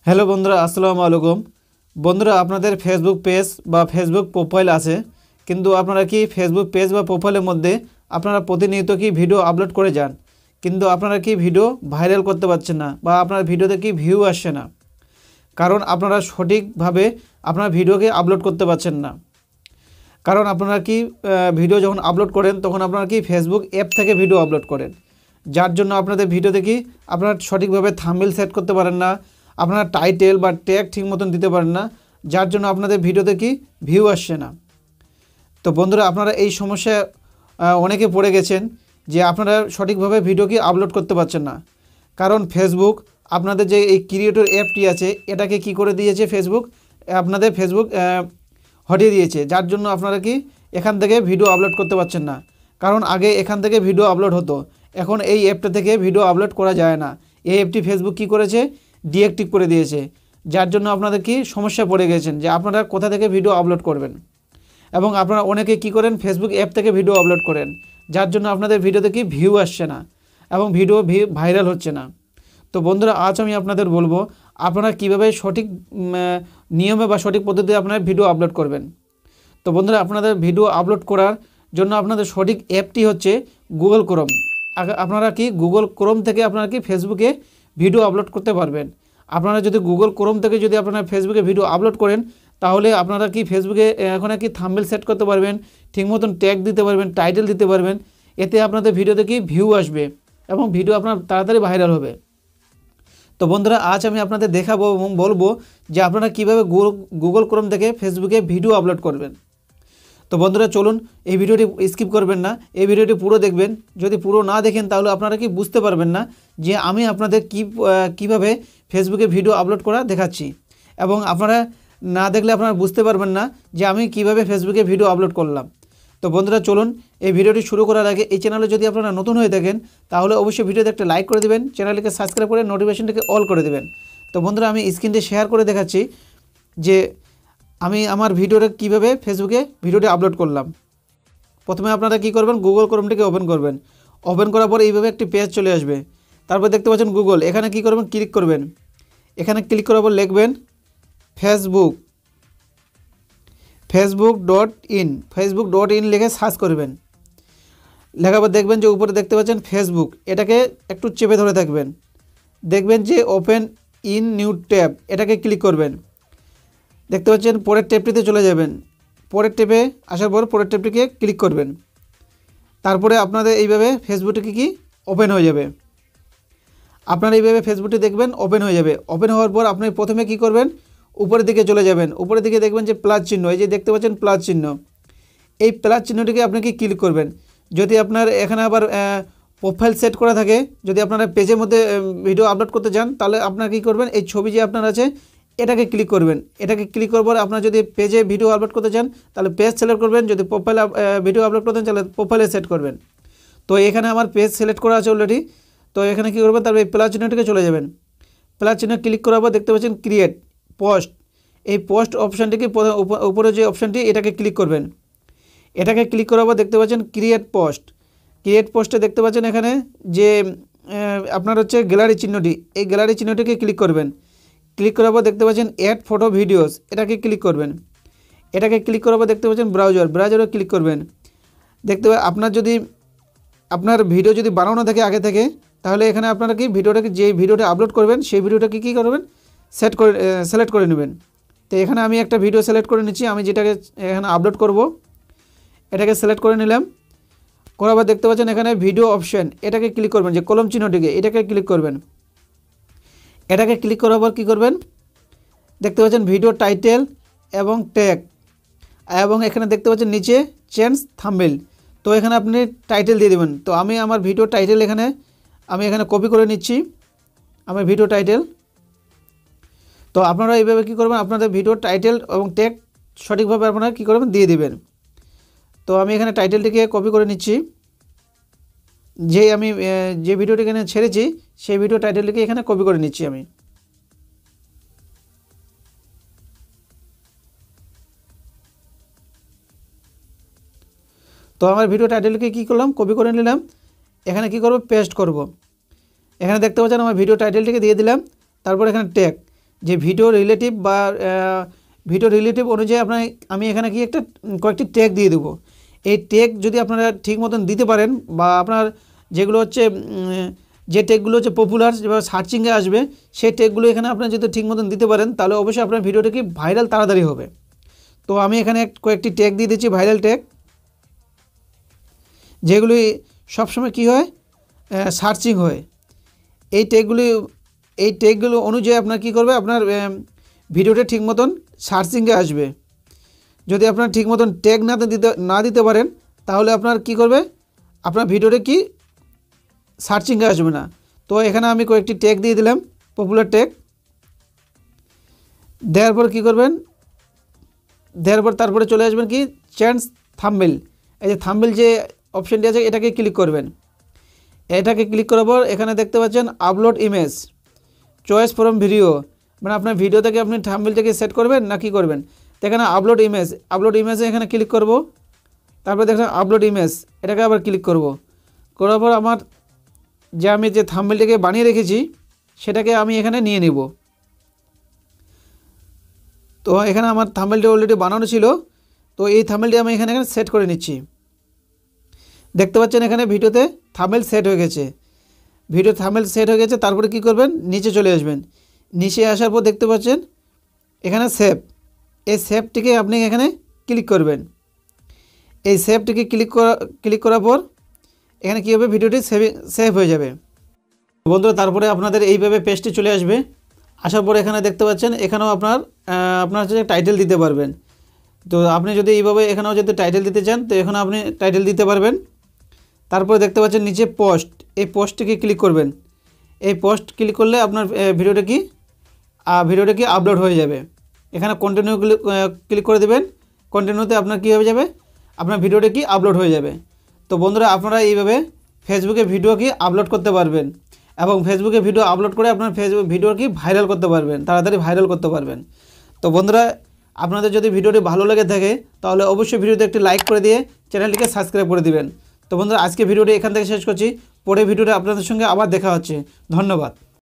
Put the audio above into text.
Hello বন্ধুরা, আসসালামু আলাইকুম। বন্ধুরা, আপনাদের ফেসবুক পেজ বা ফেসবুক প্রোফাইল আছে, কিন্তু আপনারা কি ফেসবুক পেজ বা প্রোফাইলের মধ্যে আপনারা প্রতিনিয়ত কি ভিডিও আপলোড করে যান, কিন্তু আপনারা কি ভিডিও ভাইরাল করতে পারছেন না বা আপনার ভিডিওতে কি ভিউ আসছে না, কারণ আপনারা সঠিকভাবে আপনার ভিডিওকে আপলোড করতে পারছেন না। কারণ আপনারা কি ভিডিও যখন আপলোড করেন তখন আপনারা কি ফেসবুক অ্যাপ থেকে ভিডিও আপলোড করেন, যার জন্য আপনাদের ভিডিওতে কি আপনারা সঠিকভাবে থাম্বনেল সেট করতে পারেন না, আপনারা টাইটেল বা ট্যাগ ঠিক মতন দিতে পারেন না, যার জন্য আপনাদের ভিডিওতে কি ভিউ আসছে না। তো বন্ধুরা, আপনারা এই সমস্যা অনেকে পড়ে গেছেন যে আপনারা সঠিকভাবে ভিডিও কি আপলোড করতে পারছেন না। কারণ ফেসবুক আপনাদের যে এই ক্রিয়েটর অ্যাপটি আছে এটাকে কি করে দিয়েছে, আপনাদের ফেসবুক হটিয়ে দিয়েছে, যার জন্য আপনারা কি এখান থেকে ভিডিও আপলোড করতে পারছেন না। কারণ আগে এখান থেকে ভিডিও আপলোড হতো, এখন এই অ্যাপটা থেকে ভিডিও আপলোড করা যায় না। এই অ্যাপটি ফেসবুক কি করেছে, ডিঅ্যাক্টিভ করে দিয়েছে, যার জন্য আপনাদের কি সমস্যা পড়ে গেছেন যে আপনারা কোথা থেকে ভিডিও আপলোড করবেন। এবং আপনারা অনেকে কি করেন, ফেসবুক অ্যাপ থেকে ভিডিও আপলোড করেন, যার জন্য আপনাদের ভিডিওতে কি ভিউ আসছে না এবং ভিডিও ভাইরাল হচ্ছে না। তো বন্ধুরা, আজ আমি আপনাদের বলবো আপনারা কিভাবে সঠিক নিয়মে বা সঠিক পদ্ধতিতে আপনারা ভিডিও আপলোড করবেন। তো বন্ধুরা, আপনাদের ভিডিও আপলোড করার জন্য আপনাদের সঠিক অ্যাপটি হচ্ছে গুগল ক্রোম। আপনারা কি গুগল ক্রোম থেকে আপনারা কি ফেসবুকে ভিডিও আপলোড করতে পারবেন। আপনারা যদি গুগল ক্রোম থেকে যদি আপনারা ফেসবুকে ভিডিও আপলোড করেন, তাহলে আপনারা কি ফেসবুকে এখন কি থাম্বনেল সেট করতে পারবেন, ঠিক মতন ট্যাগ দিতে পারবেন, টাইটেল দিতে পারবেন। এতে আপনাদের ভিডিওতে কি ভিউ আসবে এবং ভিডিও আপনার তাড়াতাড়ি ভাইরাল হবে। তো বন্ধুরা, আজ আমি আপনাদের দেখাবো এবং বলবো যে আপনারা কীভাবে গুগল ক্রোম থেকে ফেসবুকে ভিডিও আপলোড করবেন। তো বন্ধুরা, চলুন, এই ভিডিওটি স্কিপ করবেন না, এই ভিডিওটি পুরো দেখবেন। যদি পুরো না দেখেন তাহলে আপনারা কি বুঝতে পারবেন না যে আমি আপনাদের কীভাবে ফেসবুকে ভিডিও আপলোড করা দেখাচ্ছি, এবং আপনারা না দেখলে আপনারা বুঝতে পারবেন না যে আমি কিভাবে ফেসবুকে ভিডিও আপলোড করলাম। তো বন্ধুরা, চলুন, এই ভিডিওটি শুরু করার আগে এই চ্যানেলে যদি আপনারা নতুন হয়ে থাকেন তাহলে অবশ্যই ভিডিওতে একটা লাইক করে দেবেন, চ্যানেলটিকে সাবস্ক্রাইব করে নোটিফিকেশনটিকে অল করে দেবেন। তো বন্ধুরা, আমি স্ক্রিনটি শেয়ার করে দেখাচ্ছি যে আমি আমার ভিডিওটা কিভাবে ফেসবুকে ভিডিওটি আপলোড করলাম। প্রথমে আপনারা কি করবেন, গুগল ক্রোমটিকে ওপেন করবেন। ওপেন করার পর এইভাবে একটি পেজ চলে আসবে। তারপর দেখতে পাচ্ছেন গুগল, এখানে কি করবেন, ক্লিক করবেন। এখানে ক্লিক করার পর লিখবেন ফেসবুক.in লিখে সার্চ করবেন। লেখার পর দেখবেন যে উপরে দেখতে পাচ্ছেন ফেসবুক, এটাকে একটু চেপে ধরে থাকবেন। দেখবেন যে ওপেন ইন নিউ ট্যাব, এটাকে ক্লিক করবেন। দেখতে পাচ্ছেন পরের ট্যাবটিতে চলে যাবেন। পরের ট্যাবে আসার পর পরের ট্যাবটিকে ক্লিক করবেন। তারপরে আপনাদের এইভাবে ফেসবুকটি কি ওপেন হয়ে যাবে। আপনারা এইভাবে ফেসবুকটি দেখবেন ওপেন হয়ে যাবে। ওপেন হওয়ার পর আপনি প্রথমে কি করবেন, উপরের দিকে চলে যাবেন। উপরের দিকে দেখবেন যে প্লাস চিহ্ন, এই যে দেখতে পাচ্ছেন প্লাস চিহ্ন, এই প্লাস চিহ্নটিকে আপনি কি ক্লিক করবেন। যদি আপনার এখানে আবার প্রোফাইল সেট করা থাকে, যদি আপনারা পেজের মধ্যে ভিডিও আপলোড করতে চান, তাহলে আপনারা কী করবেন, এই ছবি যে আপনার আছে এটাকে ক্লিক করবেন। এটাকে ক্লিক করার পর আপনারা যদি পেজে ভিডিও আপলোড করতে চান তাহলে পেজ সিলেক্ট করবেন, যদি প্রোফাইল ভিডিও আপলোড করতে চান তাহলে প্রোফাইলে সেট করবেন। তো এখানে আমার পেজ সিলেক্ট করা আছে অলরেডি। তো এখানে কী করবেন, তারপর এই প্লাস চিহ্নটিকে চলে যাবেন। প্লাস চিহ্ন ক্লিক করার পর দেখতে পাচ্ছেন ক্রিয়েট পোস্ট, এই পোস্ট অপশানটিকে উপরে যে অপশানটি এটাকে ক্লিক করবেন। এটাকে ক্লিক করার পর দেখতে পাচ্ছেন ক্রিয়েট পোস্টে দেখতে পাচ্ছেন এখানে যে আপনার হচ্ছে গ্যালারি চিহ্নটি, এই গ্যালারি চিহ্নটিকে ক্লিক করবেন। ক্লিক করার পর দেখতে পাচ্ছেন অ্যাড ফটো ভিডিওস, এটাকে ক্লিক করবেন। এটাকে ক্লিক করার পর দেখতে পাচ্ছেন ব্রাউজারে ক্লিক করবেন। দেখতে আপনার ভিডিও যদি বানানো থাকে আগে থেকে, তাহলে এখানে আপনারা কি যে ভিডিওটা আপলোড করবেন সেই ভিডিওটাকে কী করবেন, সিলেক্ট করে নেবেন। তো এখানে আমি একটা ভিডিও সিলেক্ট করে নিচ্ছি, আমি যেটাকে এখানে আপলোড করব, এটাকে সিলেক্ট করে নিলাম। করার পর দেখতে পাচ্ছেন এখানে ভিডিও অপশন, এটাকে ক্লিক করবেন, যে কলম চিহ্নটিকে এটাকে ক্লিক করবেন। এটাকে ক্লিক করার পর কী করবেন, দেখতে পাচ্ছেন ভিডিও টাইটেল এবং ট্যাগ, এবং এখানে দেখতে পাচ্ছেন নিচে চেঞ্জ থাম্বনেল। তো এখানে আপনি টাইটেল দিয়ে দেবেন। তো আমি আমার ভিডিও টাইটেল আমি এখানে কপি করে নিচ্ছি, আমার ভিডিও টাইটেল। তো আপনারা এইভাবে কী করবেন, আপনাদের ভিডিও টাইটেল এবং ট্যাগ সঠিকভাবে আপনারা কী করবেন, দিয়ে দেবেন। তো আমি এখানে টাইটেলটিকে কপি করে নিচ্ছি, আমি যে ভিডিওটি এখানে ছেড়েছি সেই ভিডিও টাইটেলটিকে এখানে কপি করে নিচ্ছি আমি। তো আমার ভিডিও টাইটেলকে কী করলাম, কপি করে নিলাম। এখানে কি করব, পেস্ট করব। এখানে দেখতে পাচ্ছেন আমার ভিডিও টাইটেলটিকে দিয়ে দিলাম। তারপর এখানে ট্যাগ, যে ভিডিও রিলেটিভ বা ভিডিও রিলেটিভ অনুযায়ী আমি এখানে কি একটা কয়েকটি ট্যাগ দিয়ে দেবো। এই ট্যাগ যদি আপনারা ঠিক মতন দিতে পারেন বা আপনার যেগুলো হচ্ছে যে ট্যাগগুলো হচ্ছে পপুলার বা সার্চিংয়ে আসবে সেই ট্যাগগুলো এখানে আপনারা যদি ঠিক মতন দিতে পারেন তাহলে অবশ্যই আপনার ভিডিওটা কি ভাইরাল তাড়াতাড়ি হবে। তো আমি এখানে কয়েকটি ট্যাগ দিয়ে দিচ্ছি, ভাইরাল ট্যাগ, যেগুলি সবসময় কী হয় সার্চিং হয়। এই ট্যাগগুলো অনুযায়ী আপনার কী করবে, আপনার ভিডিওটা ঠিক মতন সার্চিংয়ে আসবে। যদি আপনার ঠিক মতন ট্যাগ না দিতে পারেন তাহলে আপনার কি করবে, আপনার ভিডিওটা কি সার্চিংয়ে আসবে না। তো এখানে আমি কয়েকটি ট্যাগ দিয়ে দিলাম, পপুলার ট্যাগ দেওয়ার পর কী করবেন, তারপরে চলে আসবেন কি চেঞ্জ থাম্বনেল। এই যে থাম্বনেল যে অপশানটি আছে এটাকে ক্লিক করবেন। এটাকে ক্লিক করার পর এখানে দেখতে পাচ্ছেন upload image, choice from video, মানে আপনার ভিডিও থেকে আপনি থাম্বনেলটাকে সেট করবেন না কি করবেন। তো এখানে আপলোড ইমেজে এখানে ক্লিক করব। তারপর দেখেন আপলোড ইমেজ, এটাকে আবার ক্লিক করব। করার পর আমি যে থাম্বনেলটাকে বানিয়ে রেখেছি সেটাকে আমি এখানে নিয়ে নেব। তো এখানে আমার থাম্বনেলটা অলরেডি বানানো ছিল, তো এই থাম্বনেলটি আমি এখানে সেট করে নিচ্ছি। দেখতে পাচ্ছেন এখানে ভিডিওতে থাম্বনেল সেট হয়ে গেছে। তারপরে কি করবেন, নিচে চলে আসবেন। নিচে আসার পর দেখতে পাচ্ছেন এখানে সেভ, এই সেভটিকে আপনি এখানে ক্লিক করবেন। এই সেভটিকে ক্লিক করার পর এখানে কী হবে, ভিডিওটি সেভ হয়ে যাবে। বন্ধুরা তারপরে আপনাদের এইভাবে পেজটি চলে আসবে। আসার পর এখানে দেখতে পাচ্ছেন এখানেও আপনার হচ্ছে টাইটেল দিতে পারবেন। তো আপনি যদি এইভাবে এখানেও যদি টাইটেল দিতে চান তো এখানে আপনি টাইটেল দিতে পারবেন। তারপরে দেখতে পাচ্ছেন নিচে পোস্ট, এই পোস্টটিকে ক্লিক করবেন। এই পোস্ট ক্লিক করলে আপনার ভিডিওটা কি আপলোড হয়ে যাবে। এখানে কন্টিনিউ ক্লিক করে দেবেন। কন্টিনিউতে আপনার কী হয়ে যাবে, আপনার ভিডিওটা কি আপলোড হয়ে যাবে। তো বন্ধুরা আপনারা এইভাবে ফেসবুকে ভিডিও কি আপলোড করতে পারবেন এবং ফেসবুকে ভিডিও আপলোড করে আপনার ফেসবুক ভিডিও কি ভাইরাল করতে পারবেন, তাড়াতাড়ি ভাইরাল করতে পারবেন। তো বন্ধুরা আপনাদের যদি ভিডিওটি ভালো লেগে থাকে তাহলে অবশ্যই ভিডিওতে একটি লাইক করে দিয়ে চ্যানেলটিকে সাবস্ক্রাইব করে দিবেন। তো বন্ধুরা আজকে ভিডিওটি এখান থেকে শেষ করছি। পরের ভিডিওতে আপনাদের সঙ্গে আবার দেখা হচ্ছে। ধন্যবাদ।